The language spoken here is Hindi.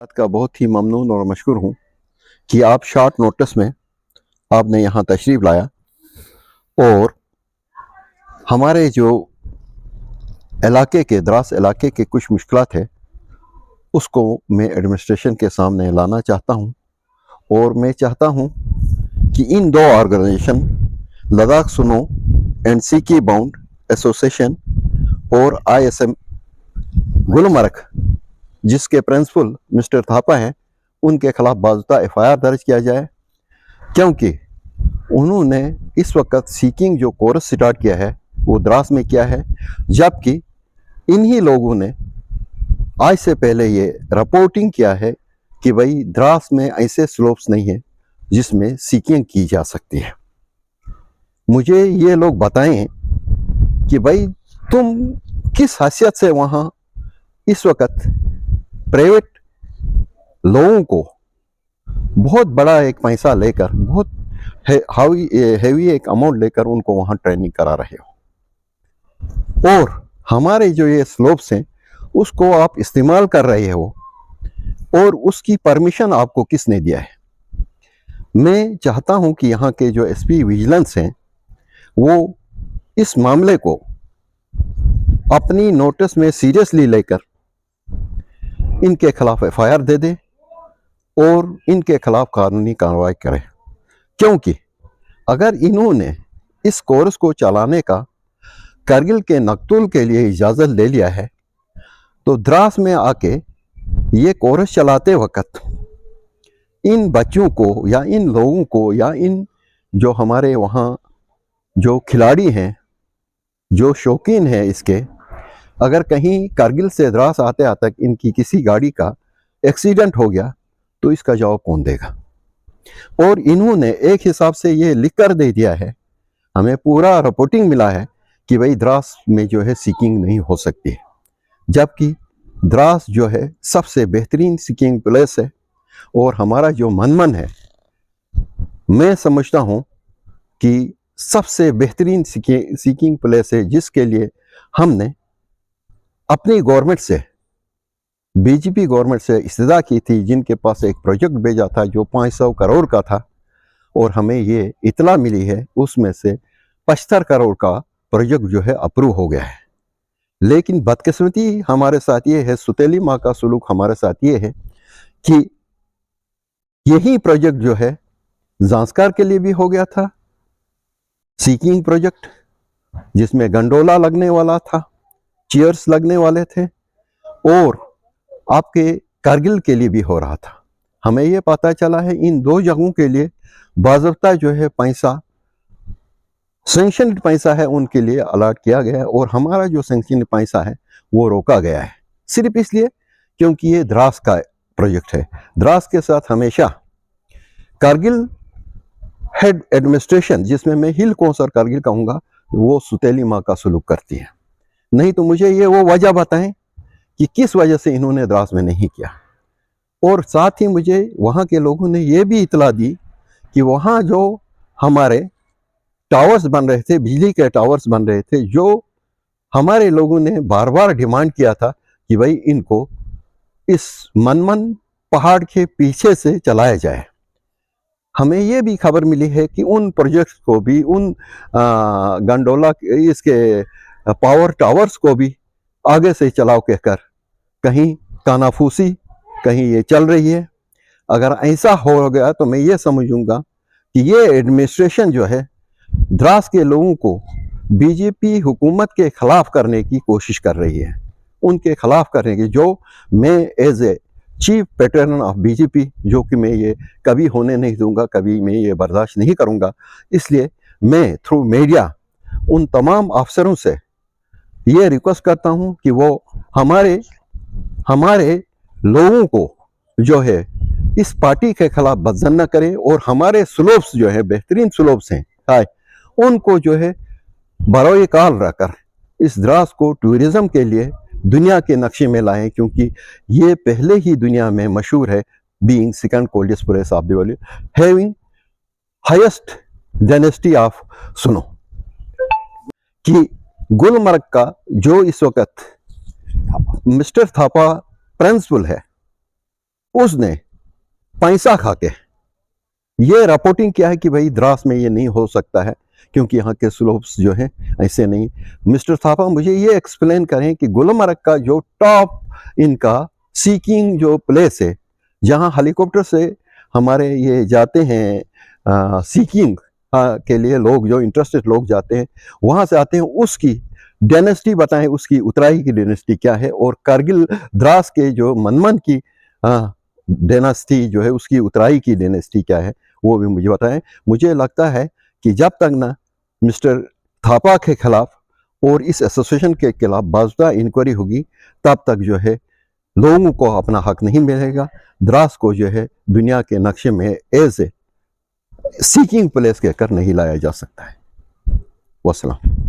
बात का बहुत ही ममनून और मशकूर हूँ कि आप शॉर्ट नोटिस में आपने यहाँ तशरीफ़ लाया और हमारे जो इलाके के द्रास इलाके के कुछ मुश्किलात है उसको मैं एडमिनिस्ट्रेशन के सामने लाना चाहता हूँ। और मैं चाहता हूँ कि इन दो ऑर्गेनाइजेशन लद्दाख सुनो एंड सीकी बाउंड एसोसिएशन और ISM गुलमर्ग जिसके प्रिंसिपल मिस्टर थापा हैं उनके खिलाफ बाजुता FIR दर्ज किया जाए, क्योंकि उन्होंने इस वक्त सीकिंग जो कोर्स स्टार्ट किया है वो द्रास में किया है, जबकि इन्हीं लोगों ने आज से पहले ये रिपोर्टिंग किया है कि भाई द्रास में ऐसे स्लोप्स नहीं है जिसमें सीकिंग की जा सकती है। मुझे ये लोग बताएं कि भाई तुम किस हैसियत से वहाँ इस वक्त प्राइवेट लोगों को बहुत बड़ा एक पैसा लेकर, बहुत हैवी एक अमाउंट लेकर उनको वहाँ ट्रेनिंग करा रहे हो, और हमारे जो ये स्लोप्स हैं उसको आप इस्तेमाल कर रहे हो, और उसकी परमिशन आपको किसने दिया है। मैं चाहता हूं कि यहाँ के जो SP विजिलेंस हैं वो इस मामले को अपनी नोटिस में सीरियसली लेकर इनके खिलाफ FIR दे दे और इनके खिलाफ कानूनी कार्रवाई करें, क्योंकि अगर इन्होंने इस कोर्स को चलाने का करगिल के नकतुल के लिए इजाज़त ले लिया है तो द्रास में आके ये कोर्स चलाते वक्त इन बच्चों को या इन लोगों को या इन जो हमारे वहाँ जो खिलाड़ी हैं, जो शौकीन हैं इसके, अगर कहीं करगिल से द्रास आते आते इनकी किसी गाड़ी का एक्सीडेंट हो गया तो इसका जवाब कौन देगा। और इन्होंने एक हिसाब से ये लिख कर दे दिया है, हमें पूरा रिपोर्टिंग मिला है कि भाई द्रास में जो है सीकिंग नहीं हो सकती है, जबकि द्रास जो है सबसे बेहतरीन सीकिंग प्लेस है। और हमारा जो मनमन है, मैं समझता हूँ कि सबसे बेहतरीन सीकिंग प्लेस है, जिसके लिए हमने अपनी गवर्नमेंट से, BJP गवर्नमेंट से इस्तदा की थी, जिनके पास एक प्रोजेक्ट भेजा था जो 500 करोड़ का था, और हमें ये इतला मिली है उसमें से 75 करोड़ का प्रोजेक्ट जो है अप्रूव हो गया है। लेकिन बदकिस्मती हमारे साथ ये है, सुतेली माँ का सुलूक हमारे साथ ये है कि यही प्रोजेक्ट जो है जांस्कार के लिए भी हो गया था, सीकिंग प्रोजेक्ट जिसमें गंडोला लगने वाला था, चेयर्स लगने वाले थे, और आपके कारगिल के लिए भी हो रहा था। हमें ये पता चला है इन दो जगहों के लिए बाज़ाब्ता जो है पैसा, सैंक्शनड पैसा है, उनके लिए अलॉट किया गया है, और हमारा जो सैंक्शनड पैसा है वो रोका गया है, सिर्फ इसलिए क्योंकि ये द्रास का प्रोजेक्ट है। द्रास के साथ हमेशा कारगिल हेड एडमिनिस्ट्रेशन, जिसमें मैं हिल कौंसर कारगिल कहूँगा, वो सुतेली माँ का सलूक करती है। नहीं तो मुझे ये वो वजह बताएं कि किस वजह से इन्होंने द्रास में नहीं किया। और साथ ही मुझे वहाँ के लोगों ने ये भी इतला दी कि वहाँ जो हमारे टावर्स बन रहे थे, बिजली के टावर्स बन रहे थे, जो हमारे लोगों ने बार बार डिमांड किया था कि भाई इनको इस मनमन पहाड़ के पीछे से चलाया जाए। हमें ये भी खबर मिली है कि उन प्रोजेक्ट्स को भी, उन गंडोला इसके पावर टावर्स को भी आगे से चलाओ कहकर कहीं कानाफूसी कहीं ये चल रही है। अगर ऐसा हो गया तो मैं ये समझूंगा कि ये एडमिनिस्ट्रेशन जो है द्रास के लोगों को BJP हुकूमत के खिलाफ करने की कोशिश कर रही है, उनके खिलाफ करने की, जो मैं as a chief patron of BJP, जो कि मैं ये कभी होने नहीं दूंगा, कभी मैं ये बर्दाश्त नहीं करूंगा। इसलिए मैं थ्रू मीडिया उन तमाम अफसरों से ये रिक्वेस्ट करता हूं कि वो हमारे लोगों को जो है इस पार्टी के खिलाफ बदजन न करें, और हमारे स्लोप्स जो है बेहतरीन स्लोप्स हैं उनको जो है बरोए काल रखकर इस द्रास को टूरिज्म के लिए दुनिया के नक्शे में लाएं, क्योंकि ये पहले ही दुनिया में मशहूर है, being second coldest place of the world, having highest dynasty of सुनो। कि गुलमर्ग का जो इस वक्त मिस्टर थापा प्रिंसिपल है, उसने पैसा खा के ये रिपोर्टिंग किया है कि भाई द्रास में ये नहीं हो सकता है क्योंकि यहाँ के स्लोप्स जो हैं ऐसे नहीं। मिस्टर थापा मुझे ये एक्सप्लेन करें कि गुलमर्ग का जो टॉप इनका सीकिंग जो प्लेस है जहाँ हेलीकॉप्टर से हमारे ये जाते हैं सीकिंग के लिए लोग, जो इंटरेस्टेड लोग जाते हैं वहाँ से आते हैं, उसकी डायनेस्टी बताएं, उसकी उतराई की डायनेस्टी क्या है, और कारगिल द्रास के जो मनमन की डायनेस्टी जो है उसकी उतराई की डायनेस्टी क्या है वो भी मुझे बताएं। मुझे लगता है कि जब तक ना मिस्टर थापा के खिलाफ और इस एसोसिएशन के खिलाफ बाजुता इंक्वायरी होगी तब तक जो है लोगों को अपना हक नहीं मिलेगा। द्रास को जो है दुनिया के नक्शे में एज ए सीकिंग प्लेस कहकर नहीं लाया जा सकता है। वस्सलाम।